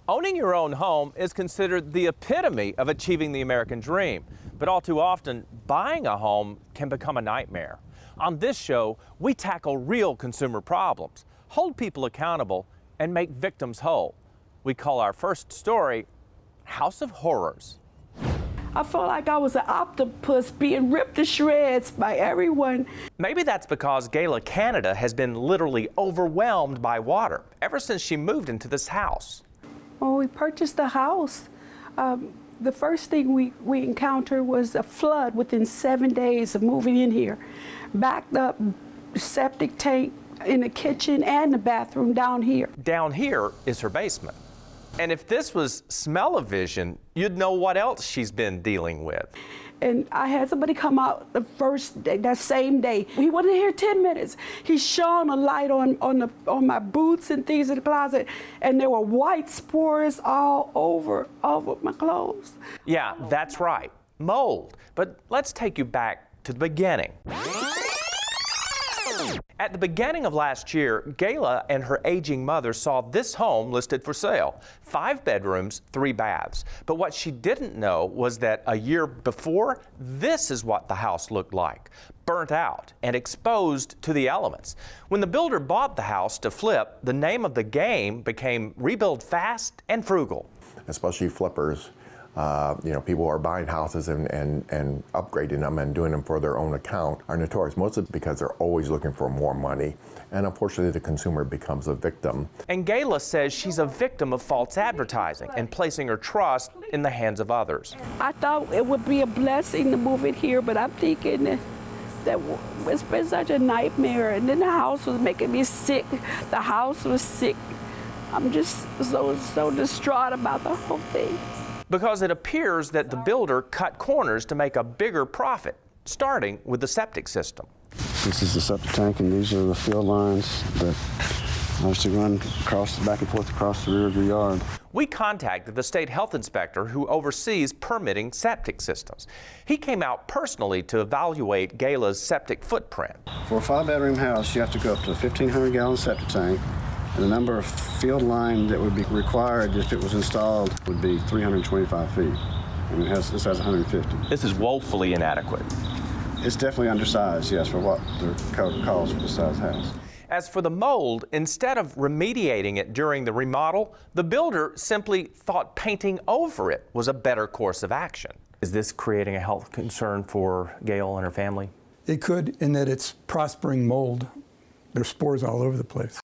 Owning your own home is considered the epitome of achieving the American dream, but all too often, buying a home can become a nightmare. On this show, we tackle real consumer problems, hold people accountable, and make victims whole. We call our first story, House of Horrors. I felt like I was an octopus being ripped to shreds by everyone. Maybe that's because Gayla, Canada has been literally overwhelmed by water ever since she moved into this house. When we purchased the house, the first thing we encountered was a flood within 7 days of moving in here. Backed up septic tank in the kitchen and the bathroom down here. Down here is her basement. And if this was smell-o-vision, you'd know what else she's been dealing with. And I had somebody come out the first day, that same day. He wasn't here 10 minutes. He shone a light on my boots and things in the closet, and there were white spores all over my clothes. Yeah, that's right, mold. But let's take you back to the beginning. At the beginning of last year, Gayla and her aging mother saw this home listed for sale. 5 bedrooms, 3 baths. But what she didn't know was that a year before, this is what the house looked like. Burnt out and exposed to the elements. When the builder bought the house to flip, the name of the game became rebuild fast and frugal. Especially flippers. People who are buying houses and upgrading them and doing them for their own account are notorious, mostly because they're always looking for more money. And unfortunately, the consumer becomes a victim. And Gayla says she's a victim of false advertising and placing her trust in the hands of others. I thought it would be a blessing to move it here, but I'm thinking that it's been such a nightmare. And then the house was making me sick. The house was sick. I'm just so distraught about the whole thing. Because it appears that the builder cut corners to make a bigger profit, starting with the septic system. This is the septic tank, and these are the field lines that obviously run back and forth across the rear of your yard. We contacted the state health inspector who oversees permitting septic systems. He came out personally to evaluate Gayla's septic footprint. For a 5-bedroom house, you have to go up to a 1,500-gallon septic tank. And the number of field line that would be required if it was installed would be 325 feet. And this has 150. This is woefully inadequate. It's definitely undersized, yes, for what the code calls for the size house. As for the mold, instead of remediating it during the remodel, the builder simply thought painting over it was a better course of action. Is this creating a health concern for Gail and her family? It could, in that it's prospering mold. There's spores all over the place.